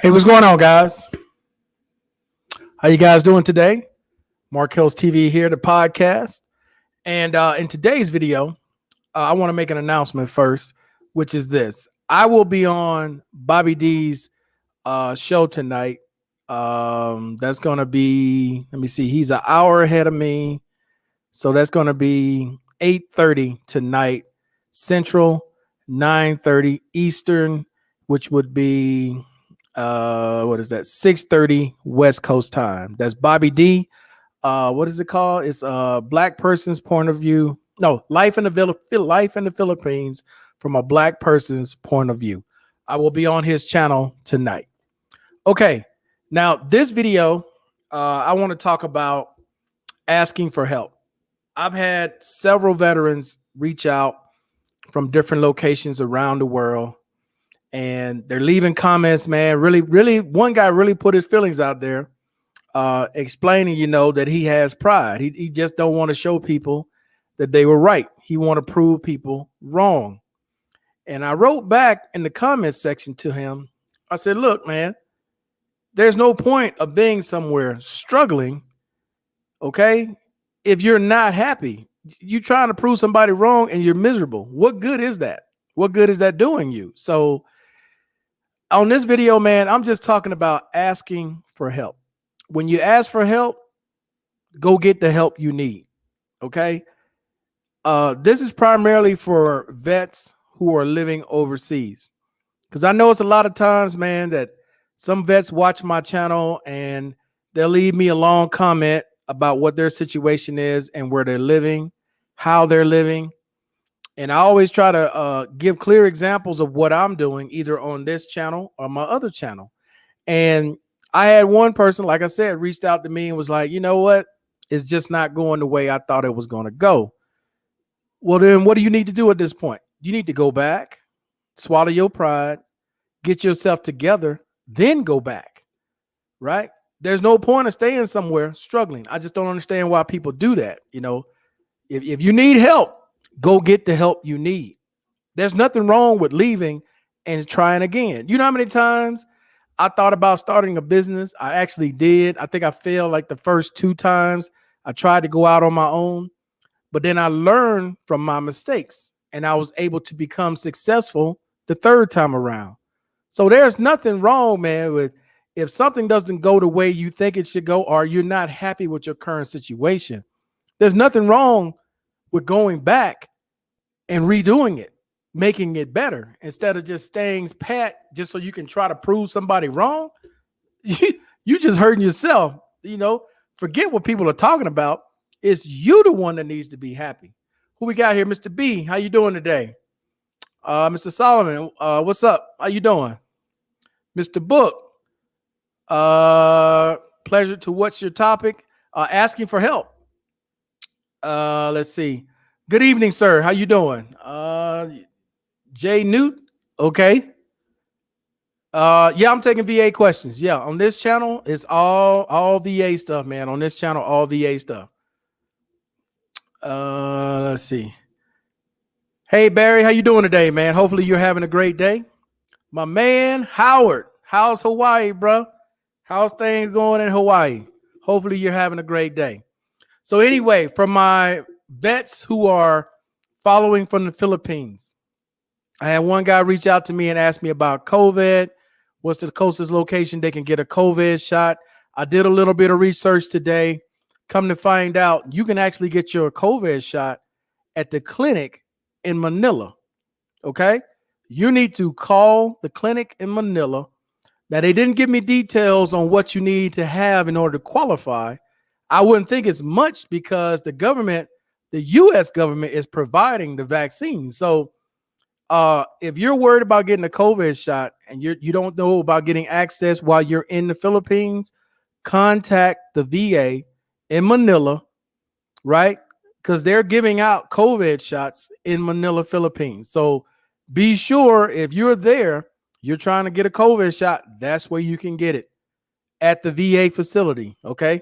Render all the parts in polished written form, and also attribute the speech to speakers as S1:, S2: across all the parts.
S1: Hey, what's going on, guys? How you guys doing today? Mark Hills TV here, the podcast. And in today's video, I want to make an announcement first, which is this. I will be on Bobby D's show tonight. That's going to be, let me see, he's an hour ahead of me. So that's going to be 8:30 tonight, Central, 9:30 Eastern, which would be what is that, 6:30 West Coast time. That's Bobby D. What is it called? It's black person's point of view. No, life in the Philippines from a black person's point of view. I will be on his channel tonight. Okay, now this video, I want to talk about asking for help. I've had several veterans reach out from different locations around the world, and they're leaving comments, man. Really, one guy really put his feelings out there, explaining, that he has pride. He just don't want to show people that they were right. He want to prove people wrong. And I wrote back in the comments section to him. I said, look, man, there's no point of being somewhere struggling, okay, if you're not happy. You trying to prove somebody wrong and you're miserable. What good is that? What good is that doing you? So on this video, man, I'm just talking about asking for help. When you ask for help, go get the help you need. Okay. This is primarily for vets who are living overseas. Because I know it's a lot of times, man, that some vets watch my channel and they'll leave me a long comment about what their situation is and where they're living, how they're living. And I always try to give clear examples of what I'm doing, either on this channel or my other channel. And I had one person, like I said, reached out to me and was like, you know what? It's just not going the way I thought it was going to go. Well, then what do you need to do at this point? You need to go back, swallow your pride, get yourself together, then go back, right? There's no point of staying somewhere struggling. I just don't understand why people do that. If you need help, go get the help you need. There's nothing wrong with leaving and trying again. You know how many times I thought about starting a business? I actually did. I think I failed like the first 2 times. I tried to go out on my own, but then I learned from my mistakes and I was able to become successful the 3rd time around. So there's nothing wrong, man, with if something doesn't go the way you think it should go, or you're not happy with your current situation. There's nothing wrong with going back and redoing it, making it better, instead of just staying pat just so you can try to prove somebody wrong. You just hurting yourself. Forget what people are talking about. It's you the one that needs to be happy. Who we got here? Mr. B, how you doing today? Mr. Solomon, what's up? How you doing? Mr. Book, pleasure to what's your topic? Asking for help. Let's see. Good evening, sir. How you doing? Jay Newt. Okay. Yeah, I'm taking VA questions. Yeah, on this channel, it's all VA stuff, man. On this channel, all VA stuff. Let's see. Hey, Barry, how you doing today, man? Hopefully you're having a great day. My man, Howard. How's Hawaii, bro? How's things going in Hawaii? Hopefully you're having a great day. So anyway, from my vets who are following from the Philippines, I had one guy reach out to me and ask me about COVID. What's the closest location they can get a COVID shot? I did a little bit of research today. Come to find out, you can actually get your COVID shot at the clinic in Manila. Okay? You need to call the clinic in Manila. Now, they didn't give me details on what you need to have in order to qualify. I wouldn't think it's much because the government, the U.S. government, is providing the vaccine. So if you're worried about getting a COVID shot and you don't know about getting access while you're in the Philippines, contact the VA in Manila, right? Because they're giving out COVID shots in Manila, Philippines. So be sure if you're there, you're trying to get a COVID shot, that's where you can get it, at the VA facility, okay?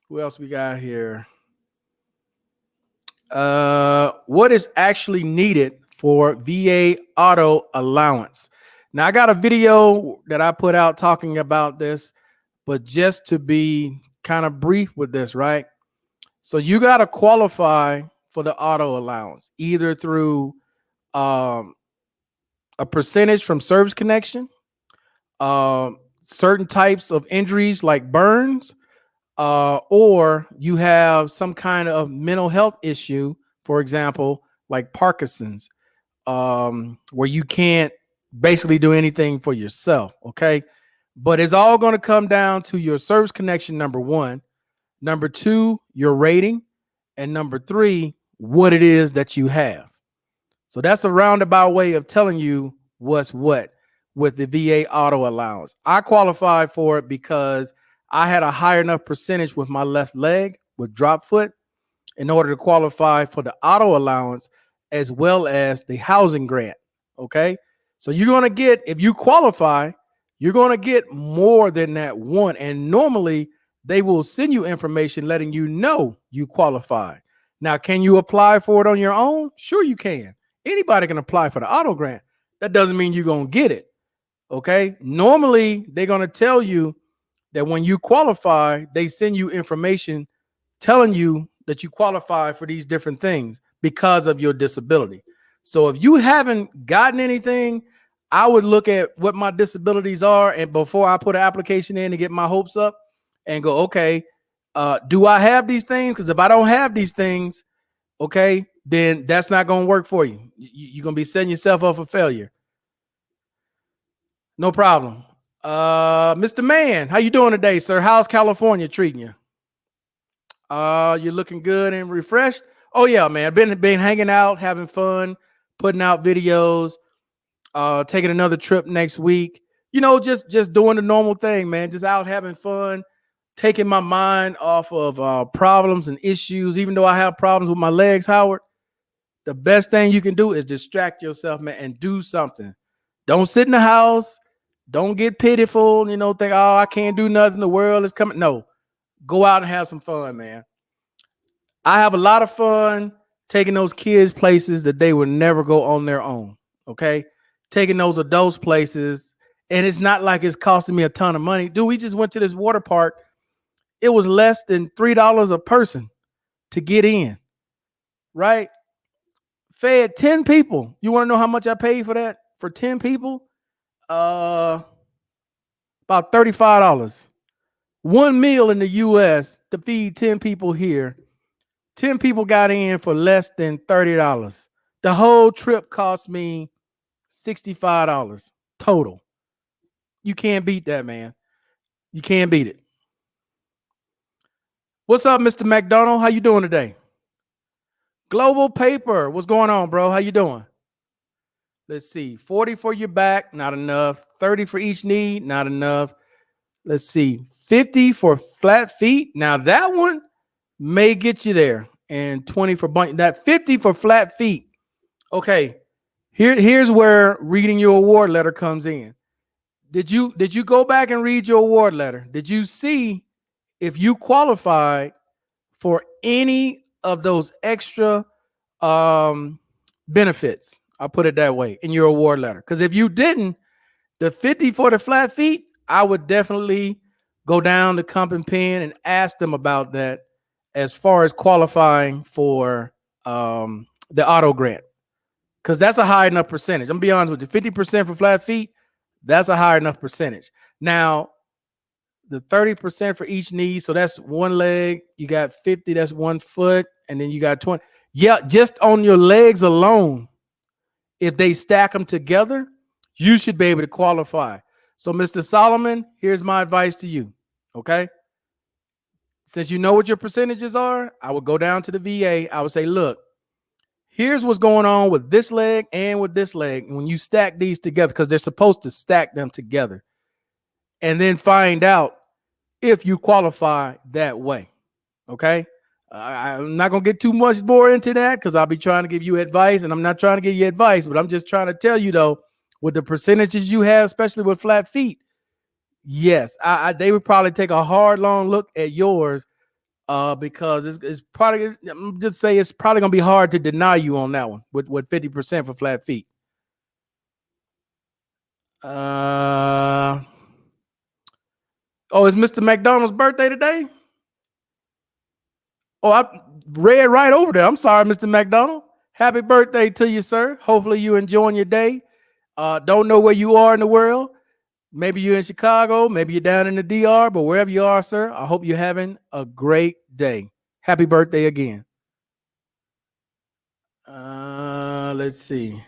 S1: Who else we got here? What is actually needed for VA auto allowance? Now I got a video that I put out talking about this, but just to be kind of brief with this, right? So you got to qualify for the auto allowance either through um, a percentage from service connection, certain types of injuries like burns, or you have some kind of mental health issue, for example, like Parkinson's, where you can't basically do anything for yourself. Okay. But it's all going to come down to your service connection, number one. Number two, your rating. And number three, what it is that you have. So that's a roundabout way of telling you what's what with the VA auto allowance. I qualified for it because I had a high enough percentage with my left leg with drop foot in order to qualify for the auto allowance as well as the housing grant. Okay. So you're going to get, if you qualify, you're going to get more than that one. And normally they will send you information letting you know you qualify. Now, can you apply for it on your own? Sure, you can. Anybody can apply for the auto grant. That doesn't mean you're going to get it. Okay. Normally they're going to tell you that when you qualify, they send you information telling you that you qualify for these different things because of your disability. So if you haven't gotten anything, I would look at what my disabilities are, and before I put an application in to get my hopes up and go, okay, do I have these things? Because if I don't have these things, okay, then that's not going to work for you. You're going to be setting yourself up for failure. No problem. Mr. Man, how you doing today, sir? How's California treating you? You're looking good and refreshed. Oh yeah, man. Been hanging out, having fun, putting out videos, taking another trip next week. You know, just doing the normal thing, man. Just out having fun, taking my mind off of problems and issues. Even though I have problems with my legs, Howard, the best thing you can do is distract yourself, man, and do something. Don't sit in the house. Don't get pitiful, you know, think, oh, I can't do nothing. The world is coming. No, go out and have some fun, man. I have a lot of fun taking those kids places that they would never go on their own. Okay. Taking those adults places. And it's not like it's costing me a ton of money. Dude, we just went to this water park. It was less than $3 a person to get in. Right? Fed 10 people. You want to know how much I paid for that? For 10 people? About $35. One meal in the US to feed 10 people here. 10 people got in for less than $30. The whole trip cost me $65 total. You can't beat that, man. You can't beat it. What's up, Mr. McDonald? How you doing today? Global Paper. What's going on, bro? How you doing? Let's see. 40 for your back, not enough. 30 for each knee, not enough. Let's see. 50 for flat feet. Now that one may get you there. And 20 for bunch. That 50 for flat feet. Okay. Here's where reading your award letter comes in. Did you go back and read your award letter? Did you see if you qualified for any of those extra benefits? I'll put it that way in your award letter. Because if you didn't, the 50 for the flat feet, I would definitely go down to Comp and Pen and ask them about that as far as qualifying for the auto grant. Because that's a high enough percentage. I'm going to be honest with you. 50% for flat feet, that's a high enough percentage. Now, the 30% for each knee, so that's one leg. You got 50, that's 1 foot, and then you got 20. Yeah, just on your legs alone, if they stack them together, you should be able to qualify. So, Mr. Solomon, here's my advice to you, okay? Since you know what your percentages are, I would go down to the VA. I would say, look, here's what's going on with this leg and with this leg. And when you stack these together, because they're supposed to stack them together, and then find out if you qualify that way. Okay. I'm not going to get too much more into that because I'll be trying to give you advice, and I'm not trying to give you advice, but I'm just trying to tell you though, with the percentages you have, especially with flat feet, yes, they would probably take a hard, long look at yours because it's probably, I'm just say it's probably going to be hard to deny you on that one with 50% for flat feet. Uh, oh, it's Mr. McDonald's birthday today? Oh, I read right over there. I'm sorry, Mr. McDonald. Happy birthday to you, sir. Hopefully you enjoying your day. Don't know where you are in the world. Maybe you're in Chicago, maybe you're down in the DR, but wherever you are, sir, I hope you're having a great day. Happy birthday again. Let's see.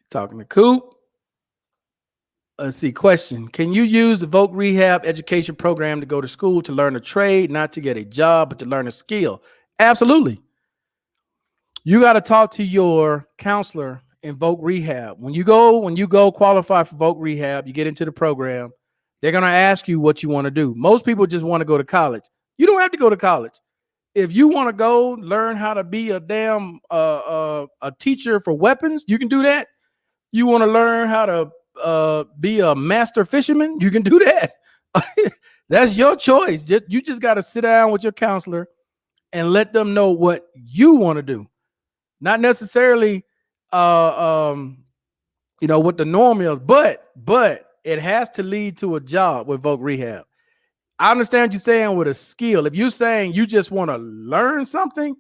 S1: Talking to Coop. Let's see. Question: can you use the Voc Rehab education program to go to school to learn a trade, not to get a job, but to learn a skill? Absolutely. You got to talk to your counselor in Voc Rehab. When you go qualify for Voc Rehab, you get into the program. They're gonna ask you what you want to do. Most people just want to go to college. You don't have to go to college. If you want to go learn how to be a damn a teacher for weapons, you can do that. You want to learn how to be a master fisherman, you can do that. That's your choice. You just got to sit down with your counselor and let them know what you want to do, not necessarily what the norm is, but it has to lead to a job with Voc Rehab. I understand you saying with a skill. If you're saying you just want to learn something,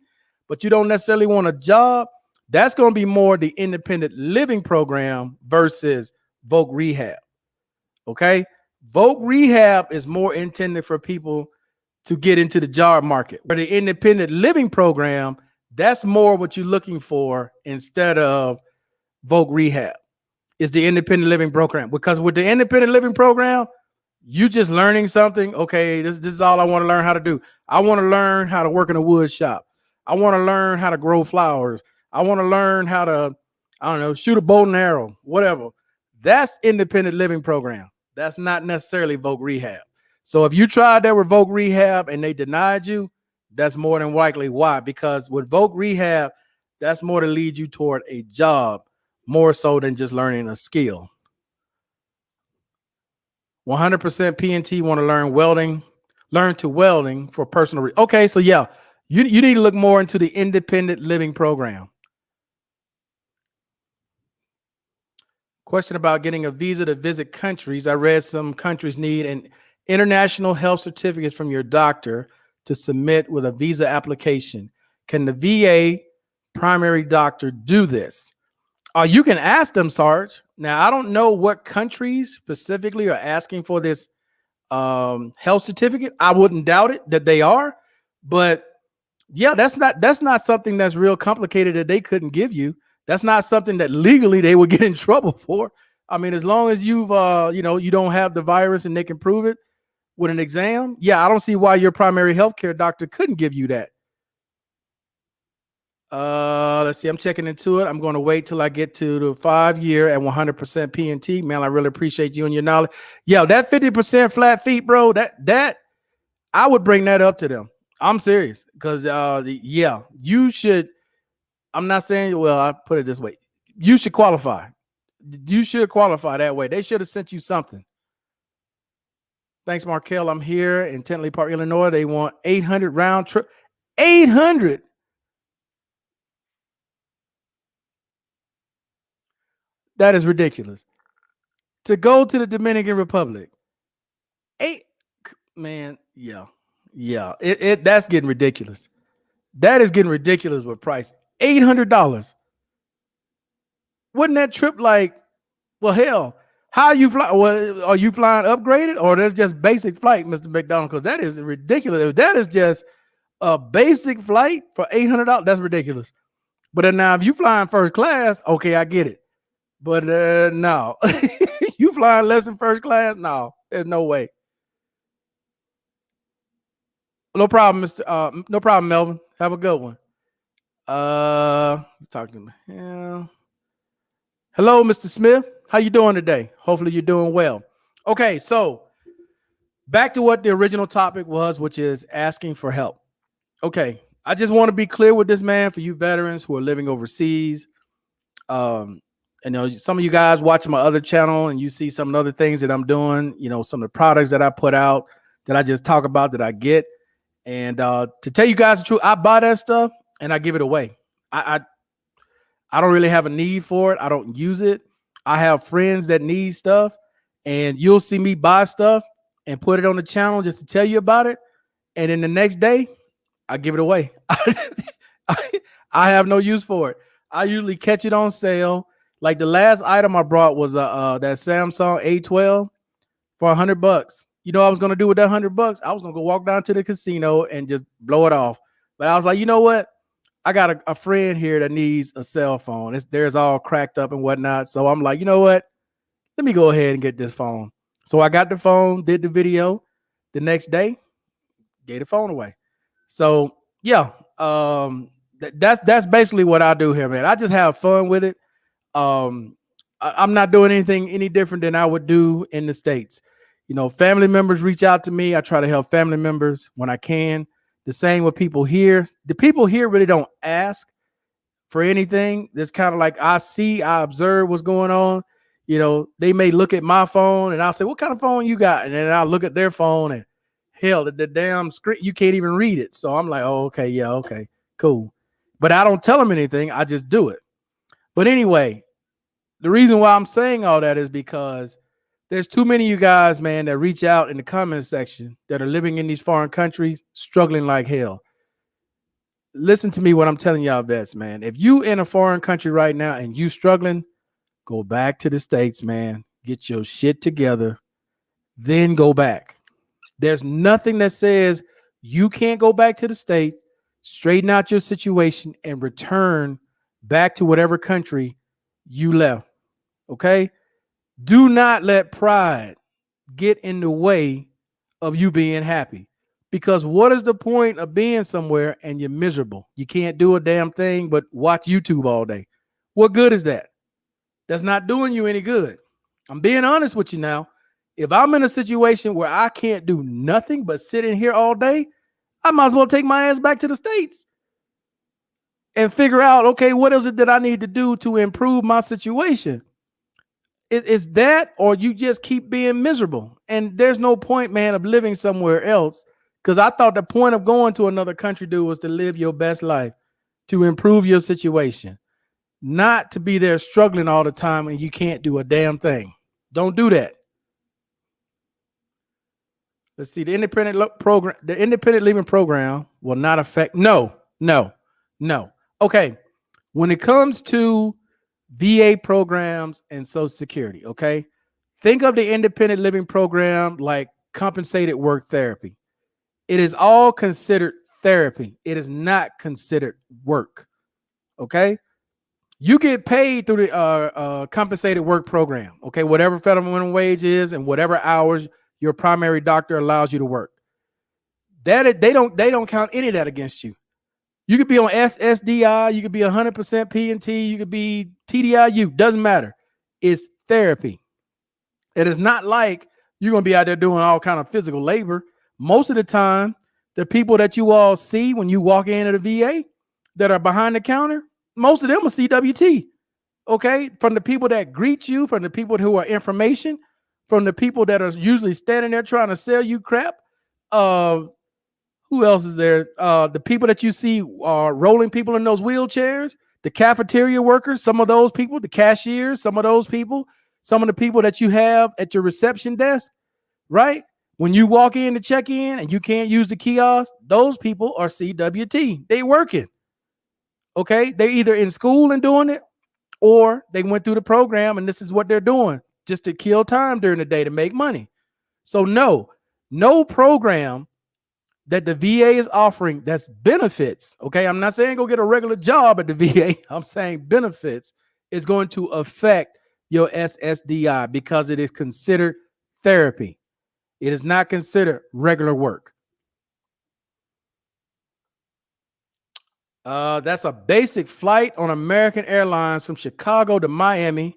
S1: but you don't necessarily want a job, that's going to be more the independent living program versus Voc Rehab. Okay. Voc Rehab is more intended for people to get into the job market. Where the independent living program, that's more what you're looking for instead of Voc Rehab. Is the independent living program. Because with the independent living program, you just learning something. Okay, this is all I want to learn how to do. I want to learn how to work in a wood shop. I want to learn how to grow flowers. I want to learn how to, I don't know, shoot a bow and arrow, whatever. That's independent living program. That's not necessarily Voc Rehab. So if you tried that with Voc Rehab and they denied you, that's more than likely why. Because with Voc Rehab, that's more to lead you toward a job, more so than just learning a skill. 100% PNT want to learn to welding for personal. Okay, so yeah, you need to look more into the independent living program. Question about getting a visa to visit countries. I read some countries need an international health certificates from your doctor to submit with a visa application. Can the VA primary doctor do this? You can ask them, Sarge. Now, I don't know what countries specifically are asking for this health certificate. I wouldn't doubt it that they are, but yeah, that's not something that's real complicated that they couldn't give you. That's not something that legally they would get in trouble for. I mean, as long as you've you don't have the virus and they can prove it with an exam, yeah, I don't see why your primary healthcare doctor couldn't give you that. Let's see. I'm checking into it. I'm going to wait till I get to the 5-year at 100% PNT. Man, I really appreciate you and your knowledge. Yeah, that 50% flat feet, bro. That I would bring that up to them. I'm serious because yeah, you should. I'm not saying. Well, I put it this way: you should qualify. You should qualify that way. They should have sent you something. Thanks, Markel. I'm here in Tentley Park, Illinois. They want 800 round trip. 800. That is ridiculous. To go to the Dominican Republic. Eight, man, yeah. That's getting ridiculous. That is getting ridiculous with price. $800. Wouldn't that trip like, well, hell, how are you flying? Well, are you flying upgraded or that's just basic flight, Mr. McDonald? Because that is ridiculous. If that is just a basic flight for $800, that's ridiculous. But then now if you flying first class, okay, I get it. But no, you flying less than first class? No, there's no way. No problem, Mr. No problem, Melvin. Have a good one. Talk to me. Yeah. Hello, Mr. Smith. How you doing today? Hopefully you're doing well. Okay, so back to what the original topic was, which is asking for help. Okay, I just want to be clear with this, man, for you veterans who are living overseas. You know, some of you guys watching my other channel and you see some of the other things that I'm doing, you know, some of the products that I put out that I just talk about that I get. And to tell you guys the truth, I buy that stuff and I give it away. I don't really have a need for it. I don't use it. I have friends that need stuff, and you'll see me buy stuff and put it on the channel just to tell you about it. And then the next day, I give it away. I, I have no use for it. I usually catch it on sale. Like the last item I brought was that Samsung A12 for $100. You know what I was gonna do with that $100? I was gonna go walk down to the casino and just blow it off. But I was like, you know what? I got a friend here that needs a cell phone. Theirs all cracked up and whatnot. So I'm like, you know what? Let me go ahead and get this phone. So I got the phone, did the video. The next day, gave the phone away. So yeah, that's basically what I do here, man. I just have fun with it. I'm not doing anything any different than I would do in the States. You know, family members reach out to me. I try to help family members when I can. The same with people here. The people here really don't ask for anything. It's kind of like I observe what's going on. You know, they may look at my phone and I'll say, "What kind of phone you got?" And then I'll look at their phone and hell, the damn screen, you can't even read it. So I'm like, "Oh, okay, yeah, okay, cool." But I don't tell them anything. I just do it. But anyway, the reason why I'm saying all that is because there's too many of you guys, man, that reach out in the comment section that are living in these foreign countries, struggling like hell. Listen to me what I'm telling y'all, vets, man. If you in a foreign country right now and you struggling, go back to the States, man. Get your shit together, then go back. There's nothing that says you can't go back to the States, straighten out your situation, and return back to whatever country you left. Okay? Do not let pride get in the way of you being happy. Because what is the point of being somewhere and you're miserable? You can't do a damn thing but watch YouTube all day. What good is that? That's not doing you any good. I'm being honest with you now. If I'm in a situation where I can't do nothing but sit in here all day, I might as well take my ass back to the States and figure out, okay, what is it that I need to do to improve my situation? It's that, or you just keep being miserable. And there's no point, man, of living somewhere else. Because I thought the point of going to another country, dude, was to live your best life, to improve your situation, not to be there struggling all the time and you can't do a damn thing. Don't do that. Let's see. The independent living program will not affect. No. Okay. When it comes to VA programs and Social Security, okay, think of the independent living program like compensated work therapy. It is all considered therapy. It is not considered work. Okay. You get paid through the compensated work program. Okay. Whatever federal minimum wage is and whatever hours your primary doctor allows you to work. That they don't count any of that against you. You could be on ssdi, you could be 100% P&T, you could be TDIU, doesn't matter. It's therapy. It is not like you're going to be out there doing all kind of physical labor. Most of the time, the people that you all see when you walk into the VA that are behind the counter, most of them are CWT. Okay, from the people that greet you, from the people who are information, from the people that are usually standing there trying to sell you crap. Who else is there? The people that you see rolling people in those wheelchairs, the cafeteria workers, some of those people, the cashiers, some of those people, some of the people that you have at your reception desk, right? When you walk in to check in and you can't use the kiosk, those people are CWT. They working. Okay, they're either in school and doing it, or they went through the program and this is what they're doing just to kill time during the day to make money. So no program that the VA is offering that's benefits. Okay, I'm not saying go get a regular job at the VA. I'm saying benefits is going to affect your SSDI because it is considered therapy. It is not considered regular work. That's a basic flight on American Airlines from Chicago to Miami.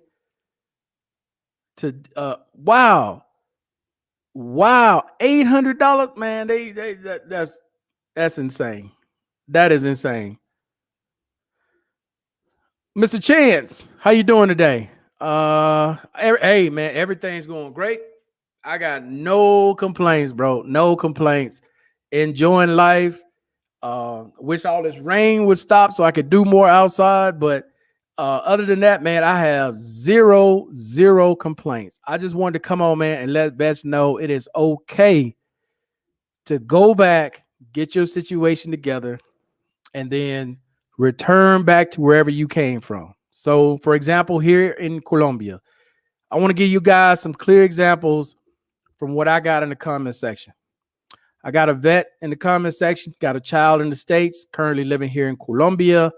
S1: Wow, $800, man. That's insane. That is insane. Mr. Chance, how you doing today? Hey man, everything's going great. I got no complaints, bro. No complaints. Enjoying life. Wish all this rain would stop so I could do more outside, but Other than that, man, I have zero complaints. I just wanted to come on, man, and let vets know it is okay to go back, get your situation together, and then return back to wherever you came from. So, for example, here in Colombia, I want to give you guys some clear examples from what I got in the comment section. I got a vet in the comment section, got a child in the States, currently living here in Colombia,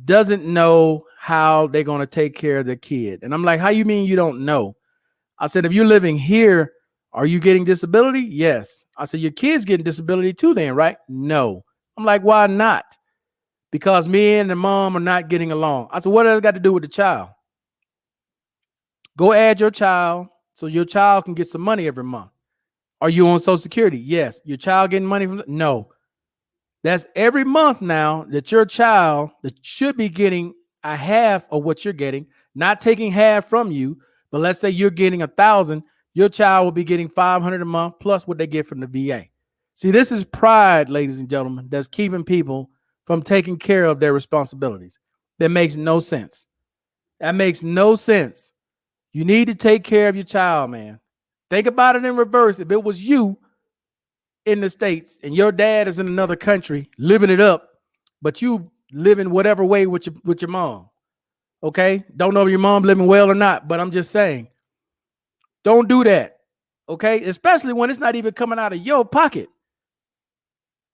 S1: doesn't know how they're going to take care of their kid. And I'm like, how you mean you don't know? I said, if you're living here, are you getting disability? Yes. I said, your kid's getting disability too then, right? No. I'm like, why not? Because me and the mom are not getting along. I said, what does it got to do with the child? Go add your child so your child can get some money every month. Are you on Social Security? Yes. Your child getting money from? No. That's every month now that your child that should be getting a half of what you're getting, not taking half from you, but let's say you're getting 1,000, your child will be getting 500 a month plus what they get from the VA. See, this is pride, ladies and gentlemen, that's keeping people from taking care of their responsibilities. That makes no sense. That makes no sense. You need to take care of your child, man. Think about it in reverse. If it was you in the States and your dad is in another country living it up, but you live in whatever way with your mom. Okay? Don't know if your mom living well or not, but I'm just saying, don't do that. Okay? Especially when it's not even coming out of your pocket.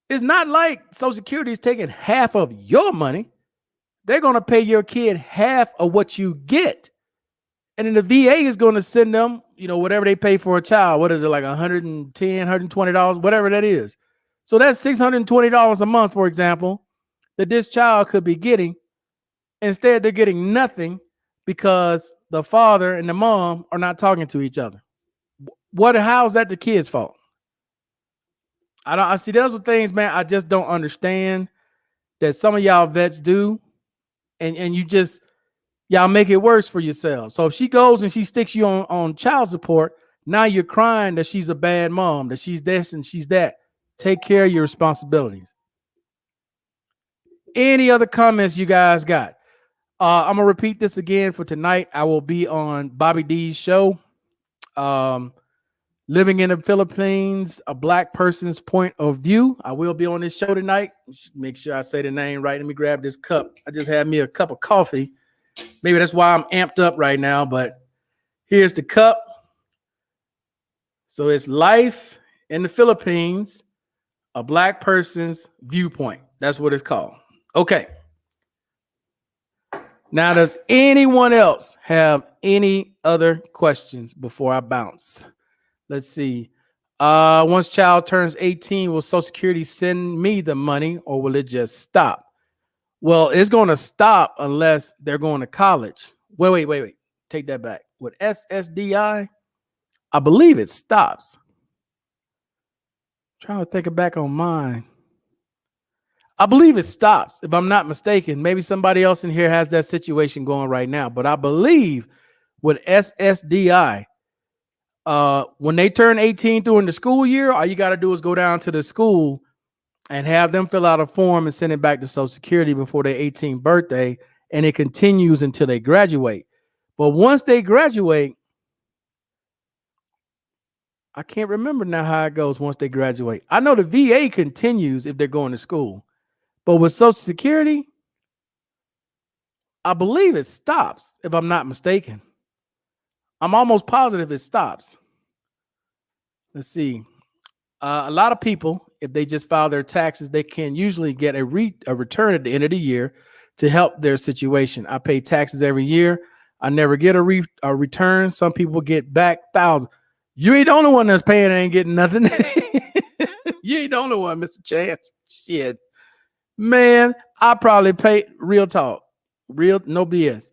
S1: It's not like Social Security is taking half of your money. They're going to pay your kid half of what you get. And then the VA is going to send them, whatever they pay for a child. What is it, like $110, $120, whatever that is. So that's $620 a month, for example, that this child could be getting. Instead, they're getting nothing because the father and the mom are not talking to each other. How is that the kid's fault? I see those are things, man, I just don't understand that some of y'all vets do. And y'all make it worse for yourselves. So if she goes and she sticks you on child support, now you're crying that she's a bad mom, that she's this and she's that. Take care of your responsibilities. Any other comments you guys got? I'm gonna repeat this again for tonight. I will be on Bobby D's show. Living in the Philippines, a Black person's point of view. I will be on this show tonight. Make sure I say the name right. Let me grab this cup. I just had me a cup of coffee. Maybe that's why I'm amped up right now, but here's the cup. So it's Life in the Philippines, a Black person's viewpoint. That's what it's called. Okay. Now, does anyone else have any other questions before I bounce? Let's see. Once child turns 18, will Social Security send me the money or will it just stop? Well, it's going to stop unless they're going to college. Wait. Take that back. With ssdi, I believe it stops. I'm trying to think back on mine. I believe it stops, if I'm not mistaken. Maybe somebody else in here has that situation going right now. But I believe with ssdi, when they turn 18 during the school year, all you got to do is go down to the school and have them fill out a form and send it back to Social Security before their 18th birthday, and it continues until they graduate. But once they graduate, I can't remember now how it goes once they graduate. I know the VA continues if they're going to school, but with Social Security, I believe it stops, if I'm not mistaken. I'm almost positive it stops. Let's see. A lot of people, if they just file their taxes, they can usually get a return at the end of the year to help their situation. I pay taxes every year. I never get a return. Some people get back thousands. You ain't the only one that's paying and ain't getting nothing. You ain't the only one, Mr. Chance. Shit. Man, I probably pay, real talk, real, no BS.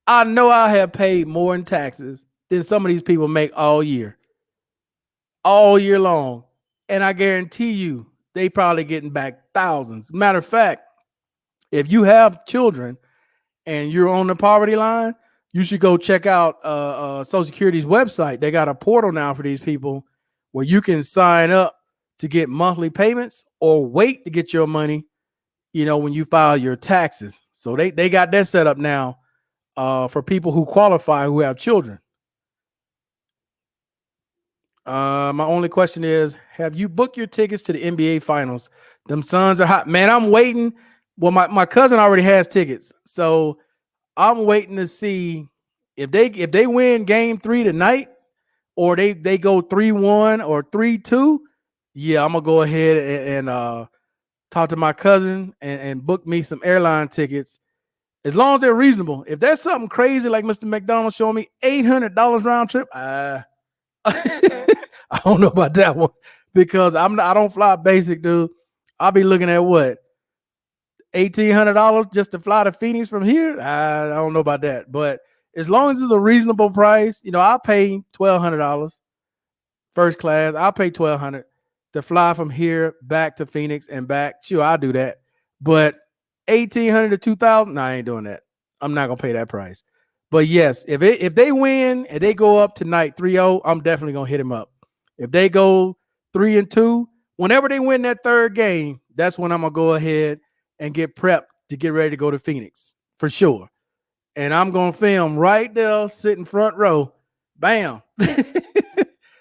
S1: I know I have paid more in taxes than some of these people make all year long. And I guarantee you, they probably getting back thousands. Matter of fact, if you have children and you're on the poverty line, you should go check out Social Security's website. They got a portal now for these people where you can sign up to get monthly payments or wait to get your money, when you file your taxes. So they got that set up now for people who qualify who have children. My only question is, have you booked your tickets to the NBA finals? Them Suns are hot. Man, I'm waiting. Well, my cousin already has tickets. So I'm waiting to see if they win game 3 tonight, or they go 3-1 or 3-2. Yeah, I'm gonna go ahead and talk to my cousin and book me some airline tickets. As long as they're reasonable. If there's something crazy like Mr. McDonald showing me $800 round trip, I don't know about that one, because I don't fly basic, dude. I'll be looking at what, $1,800 just to fly to Phoenix from here. I don't know about that, but as long as it's a reasonable price, I'll pay $1,200 first class. I'll pay $1,200 to fly from here back to Phoenix and back. Sure, I'll do that, but $1,800 to $2,000, no, I ain't doing that. I'm not gonna pay that price. But yes, if they win and they go up tonight 3-0, I'm definitely gonna hit him up. If they go 3-2, whenever they win that third game, that's when I'm gonna go ahead and get prepped to get ready to go to Phoenix for sure. And I'm gonna film right there, sitting front row. Bam.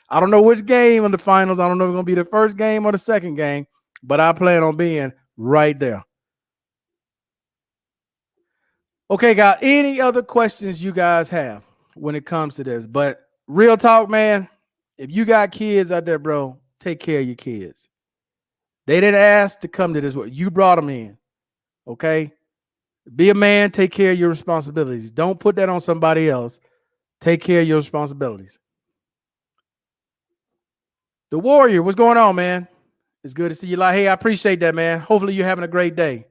S1: I don't know which game in the finals. I don't know if it's gonna be the first game or the second game, but I plan on being right there. Okay, guys, any other questions you guys have when it comes to this? But real talk, man, if you got kids out there, bro, take care of your kids. They didn't ask to come to this world. You brought them in, okay? Be a man, take care of your responsibilities. Don't put that on somebody else. Take care of your responsibilities. The Warrior, what's going on, man? It's good to see you. Like, hey, I appreciate that, man. Hopefully you're having a great day.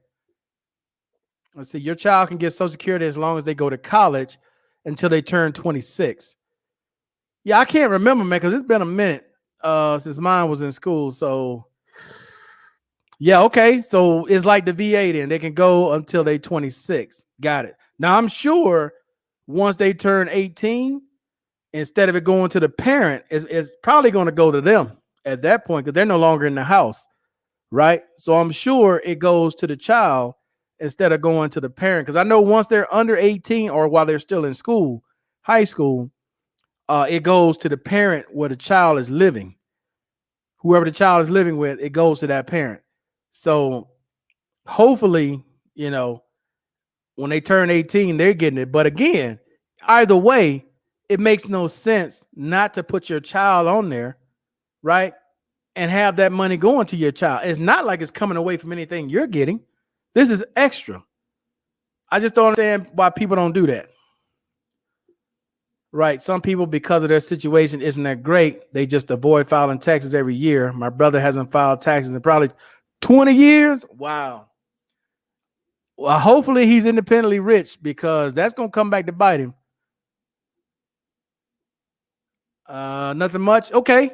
S1: Let's see, your child can get Social Security as long as they go to college until they turn 26. Yeah, I can't remember, man, because it's been a minute since mine was in school. So, yeah, okay. So it's like the VA then. They can go until they 26. Got it. Now, I'm sure once they turn 18, instead of it going to the parent, it's probably going to go to them at that point because they're no longer in the house, right? So I'm sure it goes to the child instead of going to the parent, because I know once they're under 18 or while they're still in school, high school, it goes to the parent where the child is living. Whoever the child is living with, it goes to that parent. So hopefully, when they turn 18, they're getting it. But again, either way, it makes no sense not to put your child on there, right? And have that money going to your child. It's not like it's coming away from anything you're getting. This is extra. I just don't understand why people don't do that. Right. Some people, because of their situation isn't that great, they just avoid filing taxes every year. My brother hasn't filed taxes in probably 20 years. Wow. Well, hopefully he's independently rich, because that's going to come back to bite him. Nothing much. Okay.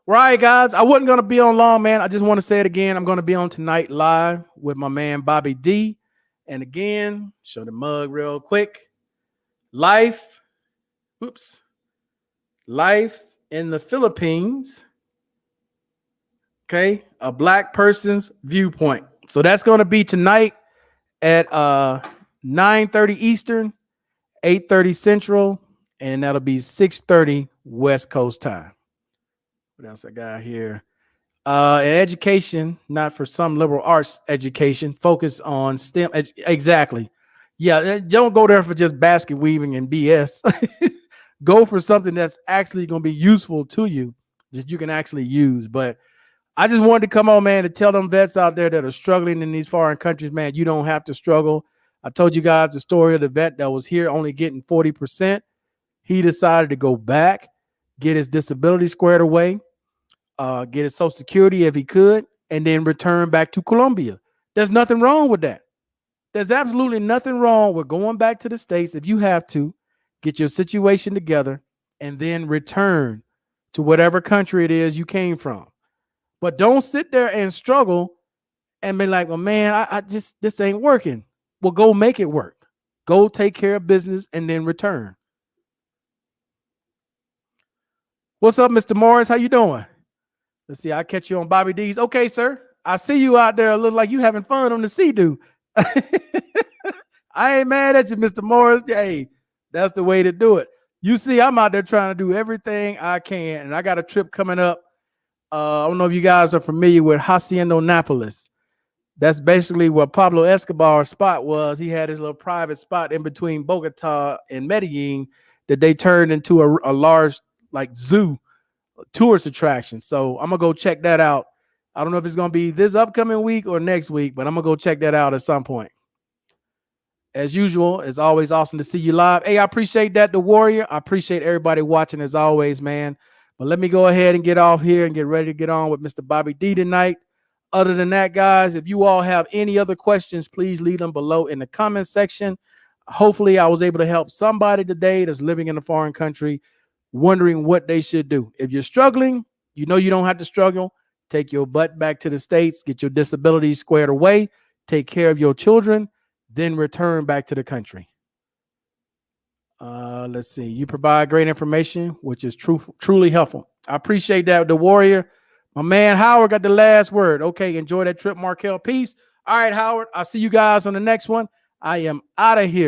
S1: Right, guys. I wasn't going to be on long, man. I just want to say it again. I'm going to be on tonight live with my man, Bobby D. And again, show the mug real quick. Life in the Philippines. Okay. A Black person's viewpoint. So that's going to be tonight at 9:30 Eastern, 8:30 Central, and that'll be 6:30 West Coast time. What else I got here? Education, not for some liberal arts education, focus on STEM. Exactly. Yeah, don't go there for just basket weaving and BS. Go for something that's actually going to be useful to you, that you can actually use. But I just wanted to come on, man, to tell them vets out there that are struggling in these foreign countries, man, you don't have to struggle. I told you guys the story of the vet that was here only getting 40%. He decided to go back, get his disability squared away, get his Social Security if he could, and then return back to Colombia. There's nothing wrong with that. There's absolutely nothing wrong with going back to the States if you have to, get your situation together, and then return to whatever country it is you came from. But don't sit there and struggle and be like, well, man, this ain't working. Well, go make it work. Go take care of business and then return. What's up, Mr. Morris? How you doing? Let's see. I'll catch you on Bobby D's. Okay, sir. I see you out there. Look like you having fun on the Sea-Doo. I ain't mad at you, Mr. Morris. Hey, that's the way to do it. You see, I'm out there trying to do everything I can, and I got a trip coming up. I don't know if you guys are familiar with Hacienda Nápoles. That's basically what Pablo Escobar's spot was. He had his little private spot in between Bogota and Medellin that they turned into a large like zoo tourist attraction. So I'm gonna go check that out. I don't know if it's gonna be this upcoming week or next week, but I'm gonna go check that out at some point. As usual, it's always awesome to see you live. Hey, I appreciate that, The Warrior. I appreciate everybody watching as always, man. But let me go ahead and get off here and get ready to get on with Mr. Bobby D tonight. Other than that, guys, if you all have any other questions, please leave them below in the comment section. Hopefully, I was able to help somebody today that's living in a foreign country wondering what they should do. If you're struggling, you know you don't have to struggle. Take your butt back to the States, get your disabilities squared away, take care of your children, then return back to the country. Let's see. You provide great information, which is truly helpful. I appreciate that, The Warrior. My man Howard got the last word. Okay, enjoy that trip, Markel. Peace. All right, Howard. I'll see you guys on the next one. I am out of here.